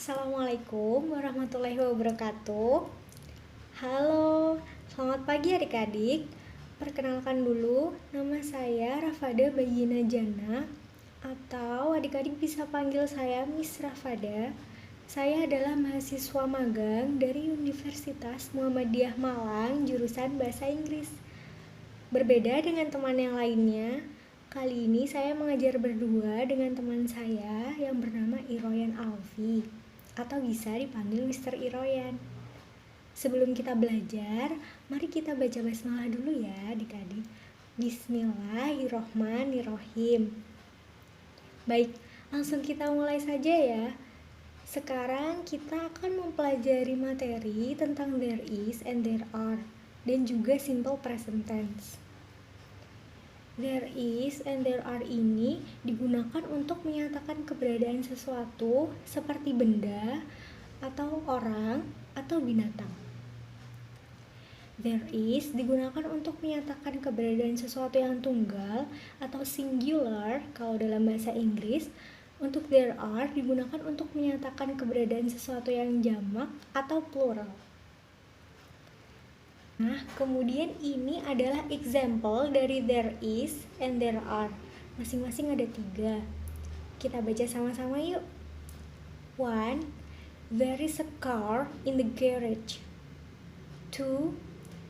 Assalamualaikum warahmatullahi wabarakatuh. Halo, selamat pagi adik-adik. Perkenalkan dulu, nama saya Rafada Bayina Jana, atau adik-adik bisa panggil saya Miss Rafada. Saya adalah mahasiswa magang dari Universitas Muhammadiyah Malang, jurusan Bahasa Inggris. Berbeda dengan teman yang lainnya, kali ini saya mengajar berdua dengan teman saya yang bernama Iroyan Alfi, atau bisa dipanggil Mr. Iroyan. Sebelum kita belajar, mari kita baca basmalah dulu ya adik-adik. Bismillahirrohmanirrohim. Baik, langsung kita mulai saja ya. Sekarang kita akan mempelajari materi tentang there is and there are, dan juga simple present tense. There is and there are ini digunakan untuk menyatakan keberadaan sesuatu seperti benda, atau orang, atau binatang. There is digunakan untuk menyatakan keberadaan sesuatu yang tunggal atau singular kalau dalam bahasa Inggris. Untuk there are digunakan untuk menyatakan keberadaan sesuatu yang jamak atau plural. Nah, kemudian ini adalah example dari there is and there are. Masing-masing ada 3. Kita baca sama-sama yuk. 1. There is a car in the garage. 2.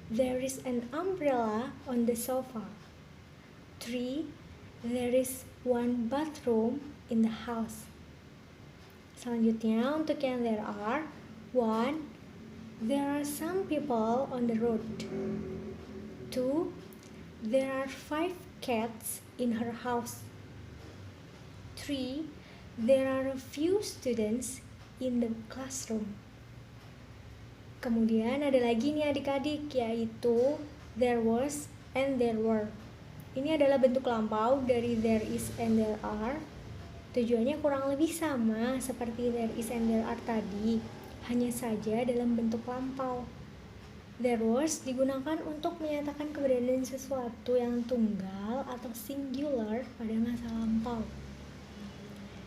There is an umbrella on the sofa. 3. There is one bathroom in the house. Selanjutnya untuk yang there are. 1. There are some people on the road. 2. There are 5 cats in her house. 3. There are a few students in the classroom. Kemudian ada lagi nih adik-adik, yaitu there was and there were. Ini adalah bentuk lampau dari there is and there are. Tujuannya kurang lebih sama seperti there is and there are tadi, hanya saja dalam bentuk lampau. There was digunakan untuk menyatakan keberadaan sesuatu yang tunggal atau singular pada masa lampau.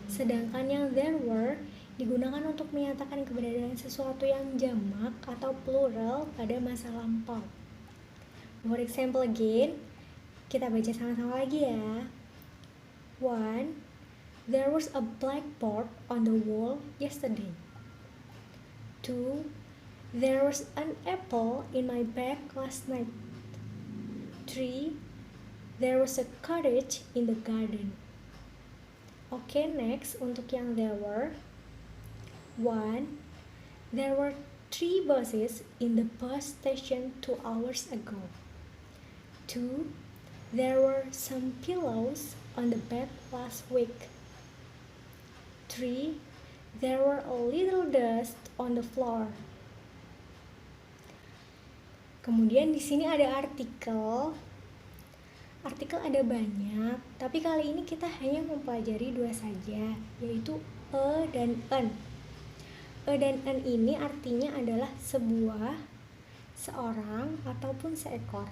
Sedangkan yang there were digunakan untuk menyatakan keberadaan sesuatu yang jamak atau plural pada masa lampau. For example again, kita baca sama-sama lagi ya. 1. There was a blackboard on the wall yesterday. 2. There was an apple in my bag last night. 3. There was a cottage in the garden. Oke, next untuk yang there were. 1. There were 3 buses in the bus station 2 hours ago. 2. There were some pillows on the bed last week. 3. There were a little dust on the floor. Kemudian di sini ada artikel. Artikel ada banyak, tapi kali ini kita hanya mempelajari 2 saja, yaitu a dan an. A dan an ini artinya adalah sebuah, seorang, ataupun seekor,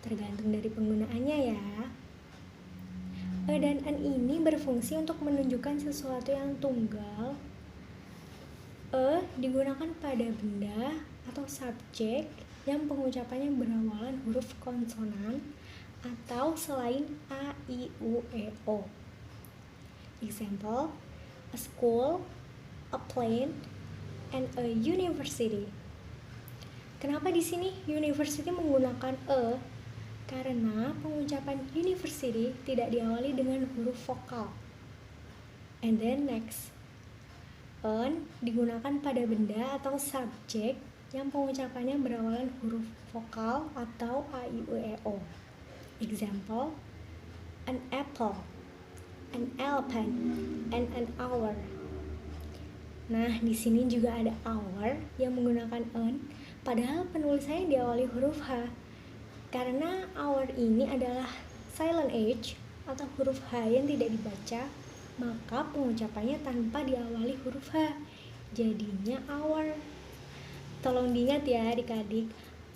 tergantung dari penggunaannya ya. A dan an ini berfungsi untuk menunjukkan sesuatu yang tunggal. A digunakan pada benda atau subjek yang pengucapannya berawalan huruf konsonan atau selain a, i, u, e, o. Example, a school, a plane, and a university. Kenapa di sini university menggunakan a? Karena pengucapan university tidak diawali dengan huruf vokal. And then next, an digunakan pada benda atau subjek yang pengucapannya berawalan huruf vokal atau a, i, u, e, o. Example, an apple, an elephant, and an hour. Nah, di sini juga ada hour yang menggunakan an, padahal penulisannya diawali huruf H. Karena hour ini adalah silent H atau huruf H yang tidak dibaca, maka pengucapannya tanpa diawali huruf H. Jadinya hour. Tolong diingat ya adik-adik,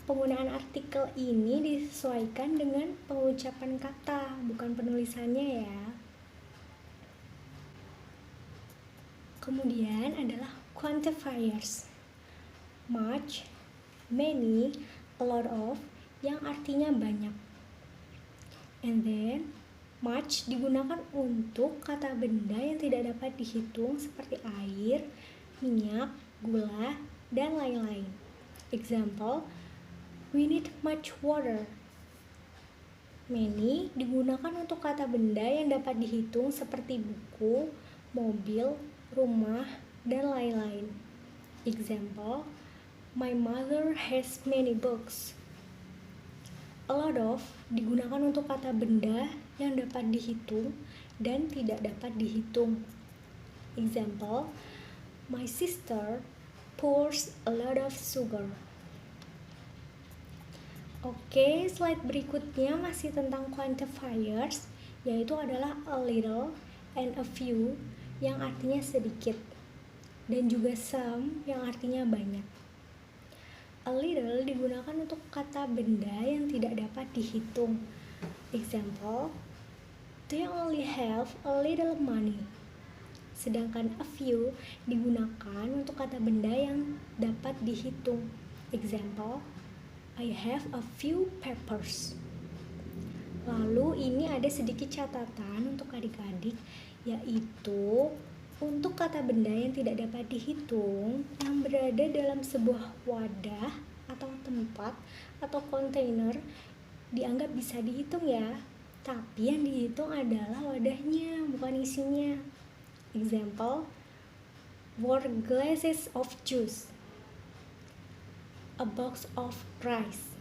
penggunaan artikel ini disesuaikan dengan pengucapan kata, bukan penulisannya ya. Kemudian adalah quantifiers. Much, many, a lot of, yang artinya banyak. And then, much digunakan untuk kata benda yang tidak dapat dihitung seperti air, minyak, gula, dan lain-lain. Example, we need much water. Many digunakan untuk kata benda yang dapat dihitung seperti buku, mobil, rumah, dan lain-lain. Example, my mother has many books. A lot of digunakan untuk kata benda yang dapat dihitung dan tidak dapat dihitung. Example, my sister pours a lot of sugar. Oke, slide berikutnya masih tentang quantifiers, yaitu adalah a little and a few yang artinya sedikit, dan juga some yang artinya banyak. A little digunakan untuk kata benda yang tidak dapat dihitung. Example, they only have a little money. Sedangkan a few digunakan untuk kata benda yang dapat dihitung. Example, I have a few peppers. Lalu ini ada sedikit catatan untuk adik-adik, yaitu untuk kata benda yang tidak dapat dihitung yang berada dalam sebuah wadah atau tempat atau kontainer dianggap bisa dihitung ya, tapi yang dihitung adalah wadahnya, bukan isinya. Example, 4 glasses of juice, a box of rice,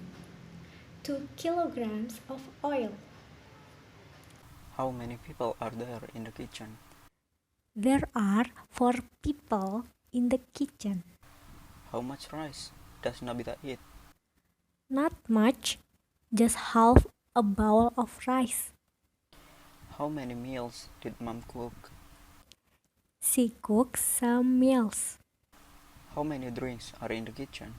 2 kilograms of oil. How many people are there in the kitchen? There are 4 people in the kitchen. How much rice does Nabita eat? Not much, just half a bowl of rice. How many meals did Mom cook? She cooks some meals. How many drinks are in the kitchen?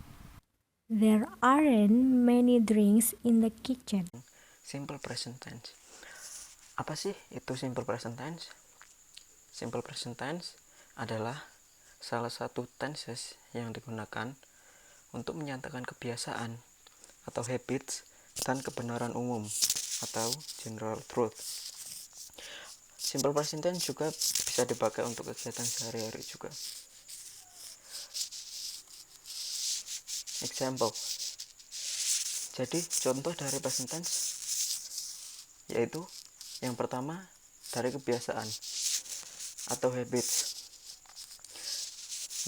There aren't many drinks in the kitchen. Simple present tense. Apa sih itu simple present tense? Simple present tense adalah salah satu tenses yang digunakan untuk menyatakan kebiasaan atau habits dan kebenaran umum atau general truth. Simple present tense juga bisa dipakai untuk kegiatan sehari-hari juga. Example. Jadi contoh dari present tense yaitu yang pertama dari kebiasaan atau habits.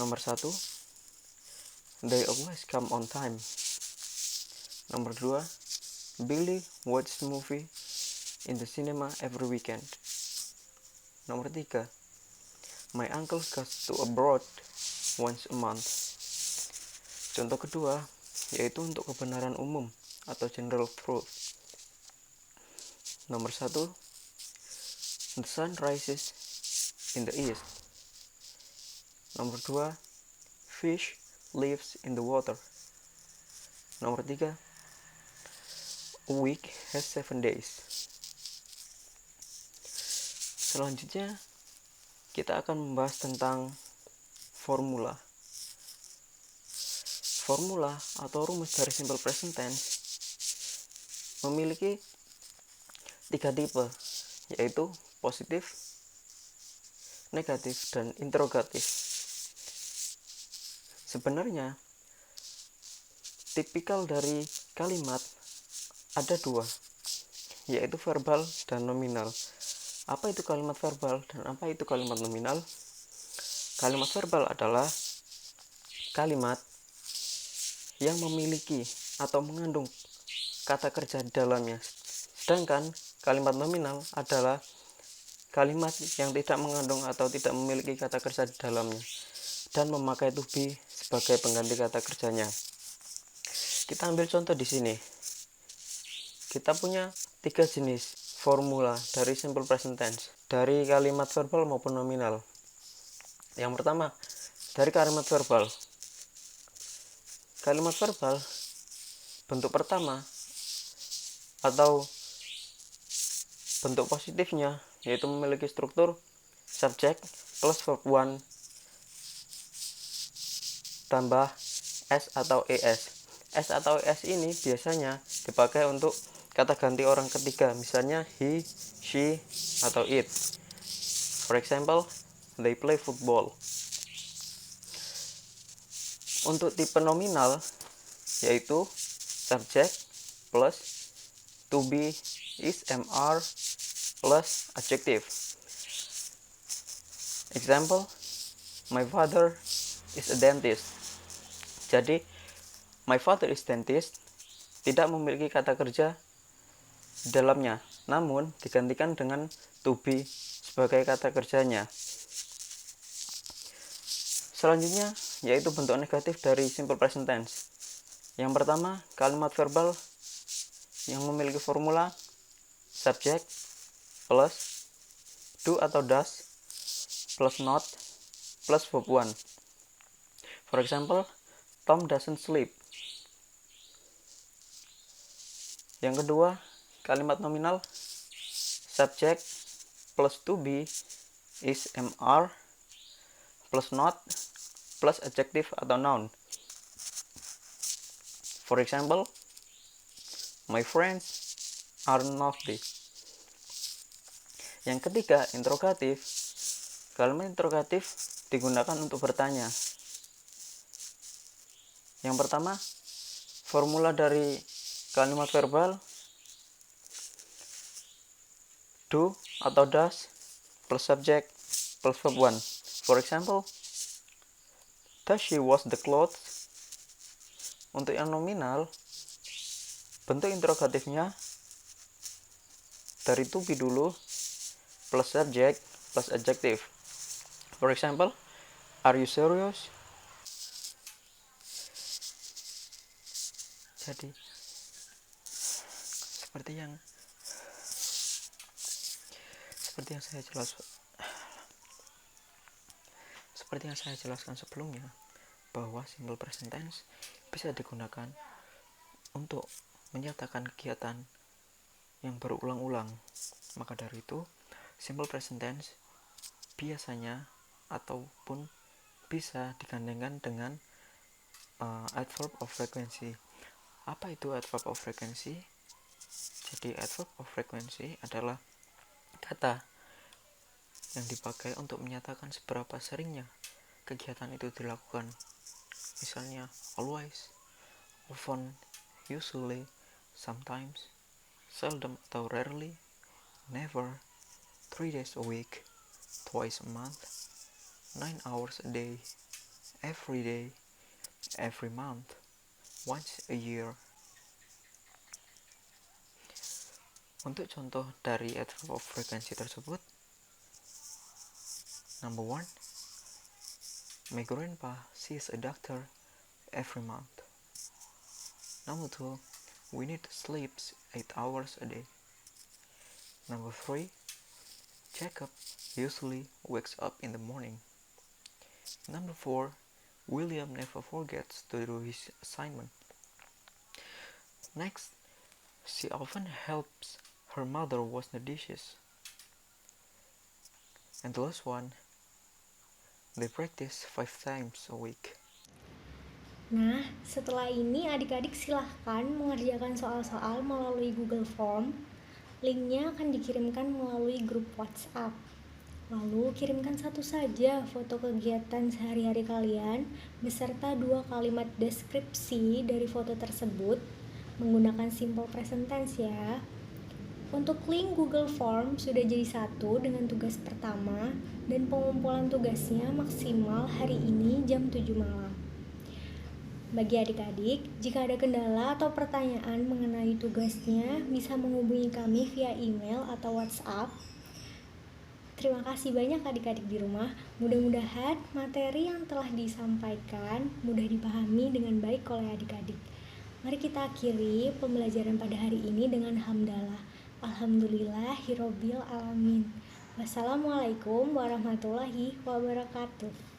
Nomor 1, they always come on time. Nomor 2, Billy watch movie in the cinema every weekend. Nomor 3, my uncle goes to abroad once a month. Contoh kedua yaitu untuk kebenaran umum atau general truth. Nomor 1, the sun rises in the east. Nomor 2, fish lives in the water. Nomor 3, a week has 7 days. Selanjutnya kita akan membahas tentang formula. Formula atau rumus dari simple present tense memiliki 3 tipe, yaitu positif, negatif, dan interrogatif. Sebenarnya tipikal dari kalimat ada 2, yaitu verbal dan nominal. Apa itu kalimat verbal dan apa itu kalimat nominal? Kalimat verbal adalah kalimat yang memiliki atau mengandung kata kerja di dalamnya. Sedangkan kalimat nominal adalah kalimat yang tidak mengandung atau tidak memiliki kata kerja di dalamnya dan memakai to be sebagai pengganti kata kerjanya. Kita ambil contoh di sini. Kita punya 3 jenis formula dari simple present tense, dari kalimat verbal maupun nominal. Yang pertama, dari kalimat verbal. Kalimat verbal bentuk pertama atau bentuk positifnya yaitu memiliki struktur subject plus verb 1 tambah s atau es. S atau es ini biasanya dipakai untuk kata ganti orang ketiga, misalnya he, she, atau it. For example, they play football. Untuk tipe nominal, yaitu subject plus to be, is, mr plus adjective. Example, my father is a dentist. Jadi, my father is dentist tidak memiliki kata kerja di dalamnya, namun digantikan dengan to be sebagai kata kerjanya. Selanjutnya, yaitu bentuk negatif dari simple present tense. Yang pertama, kalimat verbal yang memiliki formula subject plus do atau does plus not plus verb 1. For example, Tom doesn't sleep. Yang kedua, kalimat nominal subject plus to be is, mr plus not plus adjective atau noun. For example, my friends are naughty. Yang ketiga, interrogatif. Kalimat interrogatif digunakan untuk bertanya. Yang pertama, formula dari kalimat verbal do atau does plus subject plus verb 1. For example, does she wash the clothes? Untuk yang nominal, bentuk interrogatifnya dari to be dulu plus subject plus adjective. For example, are you serious? Jadi seperti yang saya jelaskan sebelumnya, bahwa simple present tense bisa digunakan untuk menyatakan kegiatan yang berulang-ulang. Maka dari itu, simple present tense biasanya ataupun bisa digandengkan dengan adverb of frequency. Apa itu adverb of frequency? Jadi adverb of frequency adalah kata yang dipakai untuk menyatakan seberapa seringnya kegiatan itu dilakukan. Misalnya always, often, usually, sometimes, seldom atau rarely, never, 3 days a week, twice a month, 9 hours a day, every month, once a year. Untuk contoh dari adverb of frequency tersebut, number 1, my grandpa sees a doctor every month. Number 2, we need to sleep 8 hours a day. Number 3, Jacob usually wakes up in the morning. Number 4, William never forgets to do his assignment. Next, she often helps her mother wash the dishes. And the last one, they practice 5 times a week. Nah, setelah ini adik-adik silahkan mengerjakan soal-soal melalui Google Form. Linknya akan dikirimkan melalui grup WhatsApp. Lalu kirimkan satu saja foto kegiatan sehari-hari kalian beserta 2 kalimat deskripsi dari foto tersebut menggunakan simple present tense ya. Untuk link Google Form sudah jadi satu dengan tugas pertama dan pengumpulan tugasnya maksimal hari ini jam 7 malam. Bagi adik-adik, jika ada kendala atau pertanyaan mengenai tugasnya, bisa menghubungi kami via email atau WhatsApp. Terima kasih banyak adik-adik di rumah. Mudah-mudahan materi yang telah disampaikan mudah dipahami dengan baik oleh adik-adik. Mari kita akhiri pembelajaran pada hari ini dengan hamdalah. Alhamdulillahirobbil alamin. Wassalamualaikum warahmatullahi wabarakatuh.